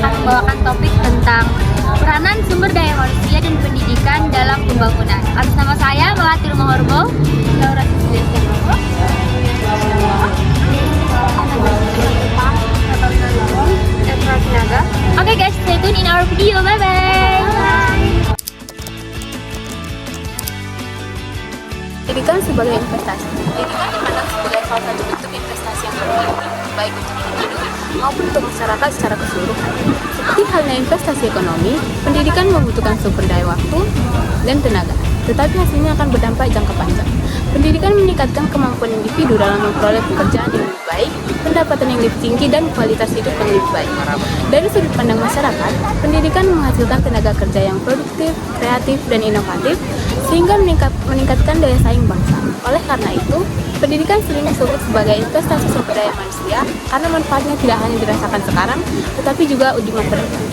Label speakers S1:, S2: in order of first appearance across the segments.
S1: akan membawakan topik tentang peranan sumber daya manusia dan pendidikan dalam pembangunan. Atas nama saya, Mahathir Mahorbo, Laura Cecilia Setiarogo. Oke guys, stay tune in our video. Bye-bye.
S2: Pendidikan sebagai investasi. Pendidikan dipandang sebagai salah satu bentuk investasi yang penting, baik untuk individu maupun untuk masyarakat secara keseluruhan. Seperti halnya investasi ekonomi, pendidikan membutuhkan sumber daya waktu dan tenaga, tetapi hasilnya akan berdampak jangka panjang. Pendidikan meningkatkan kemampuan individu dalam memperoleh pekerjaan yang lebih baik, pendapatan yang lebih tinggi, dan kualitas hidup yang lebih baik. Dari sudut pandang masyarakat, pendidikan menghasilkan tenaga kerja yang produktif, kreatif, dan inovatif, sehingga meningkatkan daya saing bangsa. Oleh karena itu, pendidikan sering disebut sebagai investasi sumber daya manusia karena manfaatnya tidak hanya dirasakan sekarang, tetapi juga di masa depan.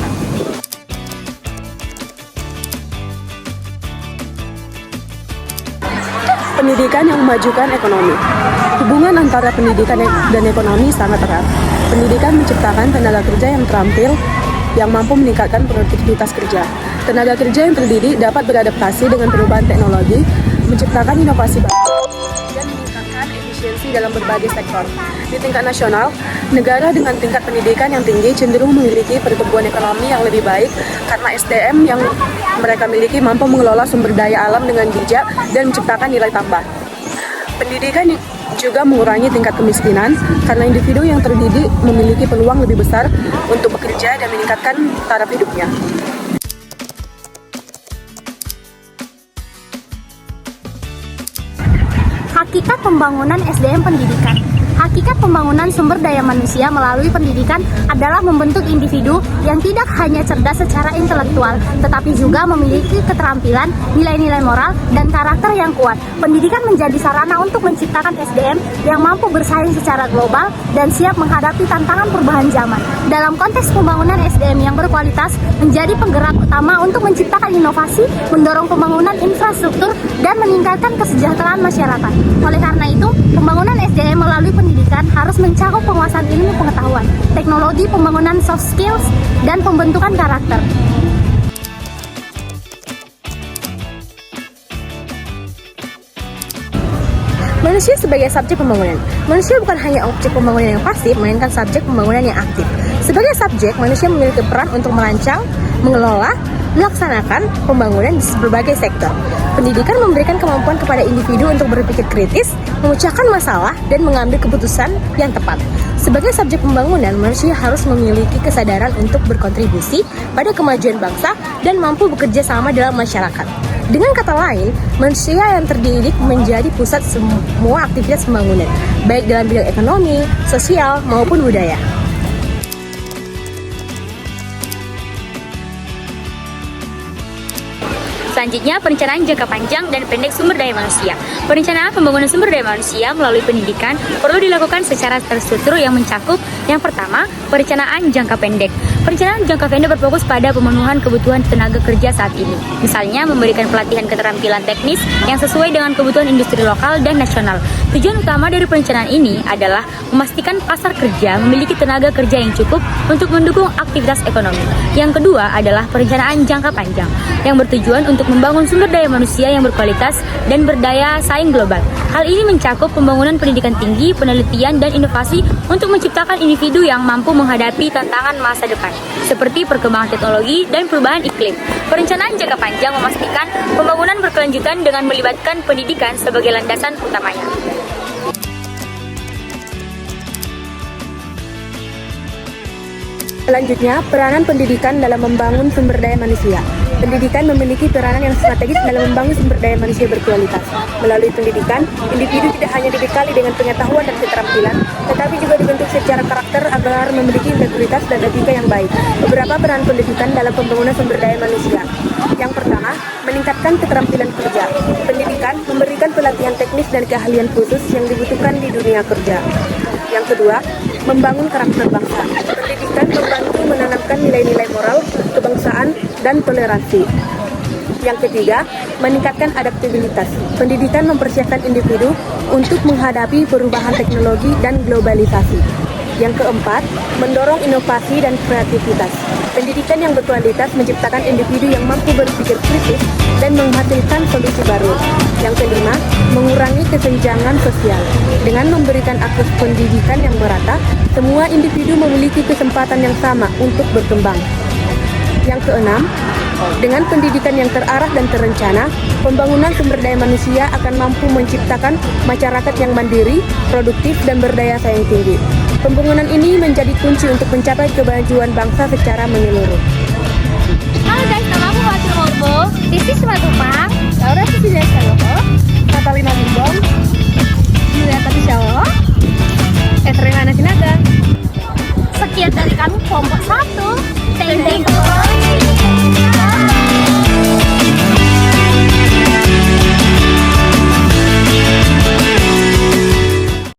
S3: Pendidikan yang memajukan ekonomi. Hubungan antara pendidikan dan ekonomi sangat erat. Pendidikan menciptakan tenaga kerja yang terampil, yang mampu meningkatkan produktivitas kerja. Tenaga kerja yang terdidik dapat beradaptasi dengan perubahan teknologi, menciptakan inovasi baru, dan meningkatkan efisiensi dalam berbagai sektor. Di tingkat nasional, negara dengan tingkat pendidikan yang tinggi cenderung memiliki pertumbuhan ekonomi yang lebih baik karena SDM yang mereka miliki mampu mengelola sumber daya alam dengan bijak dan menciptakan nilai tambah. Pendidikan juga mengurangi tingkat kemiskinan karena individu yang terdidik memiliki peluang lebih besar untuk bekerja dan meningkatkan taraf hidupnya.
S1: Hakikat pembangunan SDM pendidikan. Hakikat pembangunan sumber daya manusia melalui pendidikan adalah membentuk individu yang tidak hanya cerdas secara intelektual, tetapi juga memiliki keterampilan, nilai-nilai moral, dan karakter yang kuat. Pendidikan menjadi sarana untuk menciptakan SDM yang mampu bersaing secara global dan siap menghadapi tantangan perubahan zaman. Dalam konteks pembangunan SDM yang berkualitas, menjadi penggerak utama untuk menciptakan inovasi, mendorong pembangunan infrastruktur, dan meningkatkan kesejahteraan masyarakat. Oleh karena itu, pembangunan SDM melalui pendidikan harus mencakup penguasaan ilmu pengetahuan, teknologi, pembangunan soft skills, dan pembentukan karakter.
S2: Manusia sebagai subjek pembangunan. Manusia bukan hanya objek pembangunan yang pasif, melainkan subjek pembangunan yang aktif. Sebagai subjek, manusia memiliki peran untuk merancang, mengelola, melaksanakan pembangunan di berbagai sektor. Pendidikan memberikan kemampuan kepada individu untuk berpikir kritis, memecahkan masalah, dan mengambil keputusan yang tepat. Sebagai subjek pembangunan, manusia harus memiliki kesadaran untuk berkontribusi pada kemajuan bangsa dan mampu bekerja sama dalam masyarakat. Dengan kata lain, manusia yang terdidik menjadi pusat semua aktivitas pembangunan, baik dalam bidang ekonomi, sosial, maupun budaya.
S1: Selanjutnya, perencanaan jangka panjang dan pendek sumber daya manusia. Perencanaan pembangunan sumber daya manusia melalui pendidikan perlu dilakukan secara terstruktur yang mencakup yang pertama, perencanaan jangka pendek. Perencanaan jangka pendek berfokus pada pemenuhan kebutuhan tenaga kerja saat ini. Misalnya, memberikan pelatihan keterampilan teknis yang sesuai dengan kebutuhan industri lokal dan nasional. Tujuan utama dari perencanaan ini adalah memastikan pasar kerja memiliki tenaga kerja yang cukup untuk mendukung aktivitas ekonomi. Yang kedua adalah perencanaan jangka panjang yang bertujuan untuk membangun sumber daya manusia yang berkualitas dan berdaya saing global. Hal ini mencakup pembangunan pendidikan tinggi, penelitian, dan inovasi untuk menciptakan individu yang mampu menghadapi tantangan masa depan, seperti perkembangan teknologi dan perubahan iklim. Perencanaan jangka panjang memastikan pembangunan berkelanjutan dengan melibatkan pendidikan sebagai landasan utamanya.
S3: Selanjutnya, peranan pendidikan dalam membangun sumber daya manusia. Pendidikan memiliki peranan yang strategis dalam membangun sumber daya manusia berkualitas. Melalui pendidikan, individu tidak hanya dibekali dengan pengetahuan dan keterampilan, tetapi juga dibentuk secara karakter agar memiliki integritas dan etika yang baik. Beberapa peran pendidikan dalam pembangunan sumber daya manusia. Yang pertama, meningkatkan keterampilan kerja. Pendidikan memberikan pelatihan teknis dan keahlian khusus yang dibutuhkan di dunia kerja. Yang kedua, membangun karakter bangsa. Pendidikan membantu menanamkan nilai-nilai moral, kebangsaan, dan toleransi. Yang ketiga, meningkatkan adaptabilitas. Pendidikan mempersiapkan individu untuk menghadapi perubahan teknologi dan globalisasi. Yang keempat, mendorong inovasi dan kreativitas. Pendidikan yang berkualitas menciptakan individu yang mampu berpikir kritis dan menghasilkan solusi baru. Yang kelima, mengurangi kesenjangan sosial. Dengan memberikan akses pendidikan yang merata, semua individu memiliki kesempatan yang sama untuk berkembang. Yang keenam, dengan pendidikan yang terarah dan terencana, pembangunan sumber daya manusia akan mampu menciptakan masyarakat yang mandiri, produktif, dan berdaya saing tinggi. Pembangunan ini menjadi kunci untuk mencapai kemajuan bangsa secara menyeluruh.
S1: Halo guys, nama aku Fatir Morbo. This is Matupang.
S3: Laura Cecilia Saloho, Katalina Limbong,
S1: Julia Tatisyawo.
S3: Eterina Sinaga.
S1: Sekian dari kami kelompok 1.